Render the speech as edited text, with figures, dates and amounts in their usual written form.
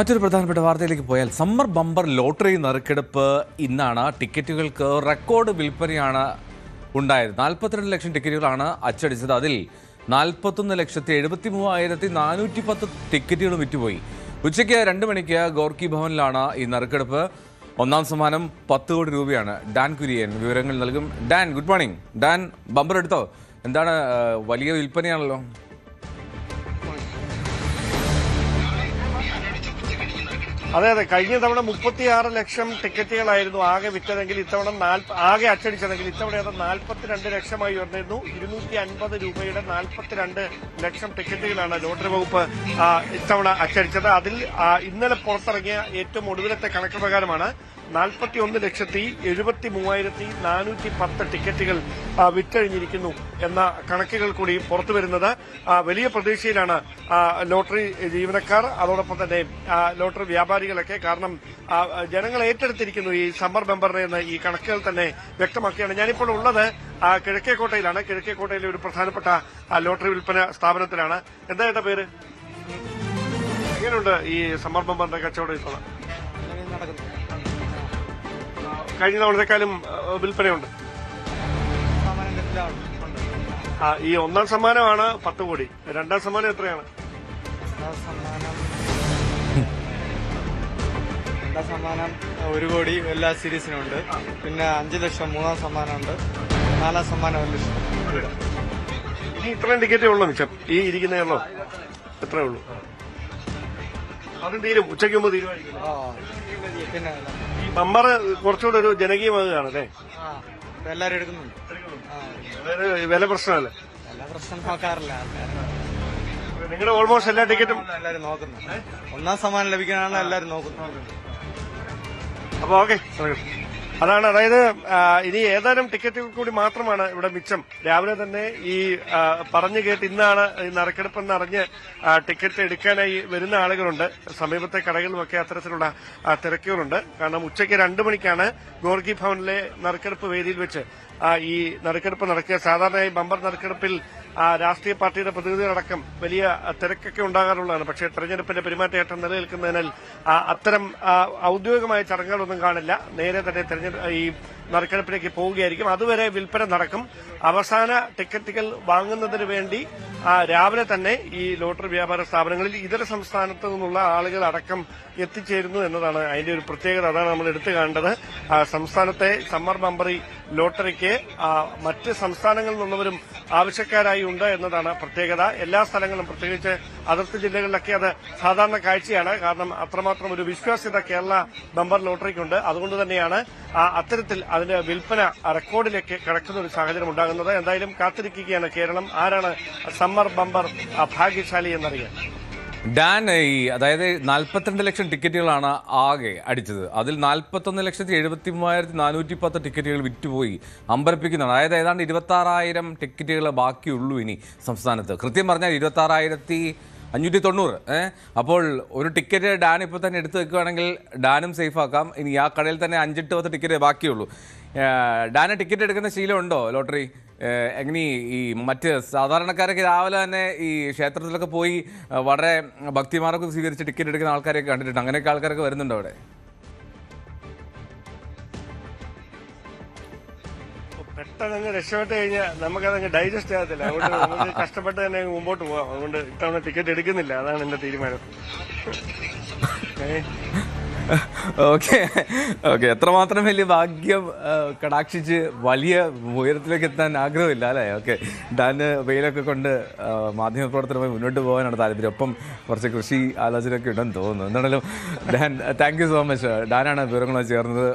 മറ്റൊരു പ്രധാനപ്പെട്ട വാർത്തയിലേക്ക് പോയാൽ സമ്മർ ബമ്പർ ലോട്ടറി നറുക്കെടുപ്പ് ഇന്നാണ്. ടിക്കറ്റുകൾക്ക് റെക്കോർഡ് വിൽപ്പനയാണ് ഉണ്ടായത്. 42 ലക്ഷം ടിക്കറ്റുകളാണ് അച്ചടിച്ചത്. അതിൽ 41,73,410 ടിക്കറ്റുകൾ വിറ്റുപോയി. ഉച്ചയ്ക്ക് 2 മണിക്ക് ഗോർക്കി ഭവനിലാണ് ഈ നറുക്കെടുപ്പ്. ഒന്നാം സമ്മാനം 10 കോടി രൂപയാണ്. ഡാൻ കുര്യൻ വിവരങ്ങൾ നൽകും. Dan, good morning. Dan, bumper എടുത്തോ? എന്താണ്, വലിയ വിൽപ്പനയാണല്ലോ. അതെ, കഴിഞ്ഞ തവണ 36 ലക്ഷം ടിക്കറ്റുകളായിരുന്നു ആകെ വിറ്റതെങ്കിൽ ഇത്തവണ ആകെ അച്ചടിച്ചതെങ്കിൽ ഇത്തവണ അത് 42 ലക്ഷമായി ഉയർന്നിരുന്നു. 250 രൂപയുടെ 42 ലക്ഷം ടിക്കറ്റുകളാണ് ലോട്ടറി വകുപ്പ് ഇത്തവണ അച്ചടിച്ചത്. അതിൽ ഇന്നലെ പുറത്തിറങ്ങിയ ഏറ്റവും ഒടുവിലത്തെ കണക്ക് പ്രകാരമാണ് 41,73,410 ടിക്കറ്റുകൾ വിറ്റഴിഞ്ഞിരിക്കുന്നു എന്ന കണക്കുകൾ കൂടി പുറത്തു വരുന്നത്. വലിയ പ്രതീക്ഷയിലാണ് ലോട്ടറി ജീവനക്കാർ, അതോടൊപ്പം തന്നെ ലോട്ടറി വ്യാപാരികളൊക്കെ. കാരണം ജനങ്ങൾ ഏറ്റെടുത്തിരിക്കുന്നു ഈ സമ്മർ ബമ്പറിനെ എന്ന് ഈ കണക്കുകൾ തന്നെ വ്യക്തമാക്കുകയാണ്. ഞാനിപ്പോൾ ഉള്ളത് കിഴക്കേക്കോട്ടയിലാണ്. കിഴക്കേക്കോട്ടയിലെ ഒരു പ്രധാനപ്പെട്ട ലോട്ടറി വിൽപ്പന സ്ഥാപനത്തിലാണ്. എന്താ ഏട്ടാ പേര്? എങ്ങനെയുണ്ട് ഈ സമ്മർ ബമ്പറിന്റെ കച്ചവടം ഇപ്പോൾ? കഴിഞ്ഞ തവണത്തെക്കാളും വിൽപ്പനയുണ്ട്. ഈ ഒന്നാം സമ്മാനമാണ് 10 കോടി. രണ്ടാം സമ്മാനം എത്രയാണ്? രണ്ടാം സമ്മാനം 1 കോടി എല്ലാ സീരീസിനും ഉണ്ട്. പിന്നെ 5 ലക്ഷം മൂന്നാം സമ്മാനമുണ്ട്. 4ാം സമ്മാനം 1 ലക്ഷം. ഇനി ഇത്രയും ടിക്കറ്റേ ഉള്ളൂ മിച്ചം? ഈ ഇരിക്കുന്നേ എത്രയേ ഉള്ളൂ? അതും തീരും, ഉച്ചയ്ക്ക് മുമ്പ് തീരുമാനിക്കും. പിന്നെ ഈ ബമ്പർ കുറച്ചുകൂടെ ഒരു ജനകീയമാകുകയാണ് അല്ലേ? എല്ലാരും എടുക്കുന്നുണ്ട്. അതായത് വില പ്രശ്നമല്ലേ? എല്ലാ പ്രശ്നം നോക്കാറില്ല. നിങ്ങളുടെ ഓൾമോസ്റ്റ് എല്ലാ ടിക്കറ്റും എല്ലാരും നോക്കുന്നു. ഒന്നാം സമ്മാനം ലഭിക്കാനാണ് എല്ലാരും നോക്കുന്നത്. അപ്പൊ ഓക്കെ, അതാണ്. അതായത് ഇനി ഏതാനും ടിക്കറ്റുകൾ കൂടി മാത്രമാണ് ഇവിടെ മിച്ചം. രാവിലെ തന്നെ ഈ പറഞ്ഞു കേട്ട് ഇന്നാണ് ഈ നറുക്കെടുപ്പെന്ന് അറിഞ്ഞ് ടിക്കറ്റ് എടുക്കാനായി വരുന്ന ആളുകളുണ്ട്. സമീപത്തെ കടകളിലുമൊക്കെ അത്തരത്തിലുള്ള തിരക്കുകളുണ്ട്. കാരണം ഉച്ചയ്ക്ക് 2 മണിക്കാണ് ഗോർക്കി ഭവനിലെ നറുക്കെടുപ്പ് വേദിയിൽ വെച്ച് ഈ നറുക്കെടുപ്പ് നടക്കുക. സാധാരണയായി ബമ്പർ നറുക്കെടുപ്പിൽ രാഷ്ട്രീയ പാർട്ടിയുടെ പ്രതിനിധികളടക്കം വലിയ തിരക്കൊക്കെ ഉണ്ടാകാറുള്ളതാണ്. പക്ഷേ തെരഞ്ഞെടുപ്പിന്റെ പെരുമാറ്റച്ചട്ടം നിലനിൽക്കുന്നതിനാൽ അത്തരം ഔദ്യോഗികമായ ചടങ്ങുകളൊന്നും കാണില്ല. നേരെ തന്നെ ഈ നറുക്കെടുപ്പിലേക്ക് പോവുകയായിരിക്കും. അതുവരെ വിൽപ്പന നടക്കും. അവസാന ടിക്കറ്റുകൾ വാങ്ങുന്നതിന് വേണ്ടി രാവിലെ തന്നെ ഈ ലോട്ടറി വ്യാപാര സ്ഥാപനങ്ങളിൽ ഇതര സംസ്ഥാനത്തു നിന്നുള്ള ആളുകൾ അടക്കം എത്തിച്ചേരുന്നു എന്നതാണ് അതിന്റെ ഒരു പ്രത്യേകത. അതാണ് നമ്മൾ എടുത്തു കാണേണ്ടത്. സംസ്ഥാനത്തെ സമ്മർ ബമ്പറി ലോട്ടറിക്ക് മറ്റ് സംസ്ഥാനങ്ങളിൽ നിന്നുള്ളവരും ആവശ്യക്കാരായി ഉണ്ട് എന്നതാണ് പ്രത്യേകത. എല്ലാ സ്ഥലങ്ങളും, പ്രത്യേകിച്ച് അതിർത്തി ജില്ലകളിലൊക്കെ അത് സാധാരണ കാഴ്ചയാണ്. കാരണം അത്രമാത്രം ഒരു വിശ്വാസ്യത കേരള ബമ്പർ ലോട്ടറിക്കുണ്ട്. അതുകൊണ്ട് തന്നെയാണ് അത്തരത്തിൽ അതിന്റെ വിൽപ്പന റെക്കോർഡിലേക്ക് കടക്കുന്ന ഒരു സാഹചര്യം ഉണ്ടാകുന്നത്. എന്തായാലും കാത്തിരിക്കുകയാണ് കേരളം. ആരാണ് സമ്മർ ബമ്പർ ഭാഗ്യശാലി എന്നറിയാൻ. ഡാൻ, അതായത് 42 ലക്ഷം ടിക്കറ്റുകളാണ് ആകെ അടിച്ചത്. അതിൽ 41,73,410 ടിക്കറ്റുകൾ വിറ്റുപോയി. അമ്പരപ്പിക്കുന്നതാണ്. അതായത് ഏതാണ്ട് 26,000 ടിക്കറ്റുകൾ ബാക്കിയുള്ളൂ ഇനി സംസ്ഥാനത്ത്. കൃത്യം പറഞ്ഞാൽ 26,590. അപ്പോൾ ഒരു ടിക്കറ്റ് ഡാൻ ഇപ്പോൾ തന്നെ എടുത്തു വെക്കുകയാണെങ്കിൽ ഡാനും സേഫ് ആക്കാം. ഇനി ആ കടയിൽ തന്നെ 5-10 ടിക്കറ്റ് ബാക്കിയുള്ളൂ. ഡാന് ടിക്കറ്റ് എടുക്കുന്ന ശീലമുണ്ടോ ലോട്ടറി? എങ്ങനെ ഈ മറ്റ് സാധാരണക്കാരൊക്കെ രാവിലെ തന്നെ ഈ ക്ഷേത്രത്തിലൊക്കെ പോയി വളരെ ഭക്തിമാരൊക്കെ സ്വീകരിച്ച് ടിക്കറ്റ് എടുക്കുന്ന ആൾക്കാരെയൊക്കെ കണ്ടിട്ടുണ്ട്. അങ്ങനെയൊക്കെ ആൾക്കാരൊക്കെ വരുന്നുണ്ടോ അവിടെ? പെട്ടെന്ന് രക്ഷപ്പെട്ട് കഴിഞ്ഞാൽ നമുക്കതങ്ങ് ഡൈജസ്റ്റ് ആകത്തില്ല. അതുകൊണ്ട് നമുക്ക് കഷ്ടപ്പെട്ട് തന്നെ മുമ്പോട്ട് പോകാം. അതുകൊണ്ട് ഇത്തവണ ടിക്കറ്റ് എടുക്കുന്നില്ല. അതാണ് എന്റെ തീരുമാനം. ഓക്കെ, എത്രമാത്രം വലിയ ഭാഗ്യം കടാക്ഷിച്ച് വലിയ ഉയരത്തിലേക്ക് എത്താൻ ആഗ്രഹമില്ല അല്ലേ? ഓക്കെ, ഡാന് വെയിലൊക്കെ കൊണ്ട് മാധ്യമപ്രവർത്തനമായി മുന്നോട്ട് പോകാനാണ് താല്പര്യം. ഒപ്പം കുറച്ച് കൃഷി ആലോചനയൊക്കെ ഉണ്ടെന്ന് തോന്നുന്നു. എന്താണെങ്കിലും Dan, thank you so much. ഡാനാണ് വിവരങ്ങളുമായി ചേർന്നത്.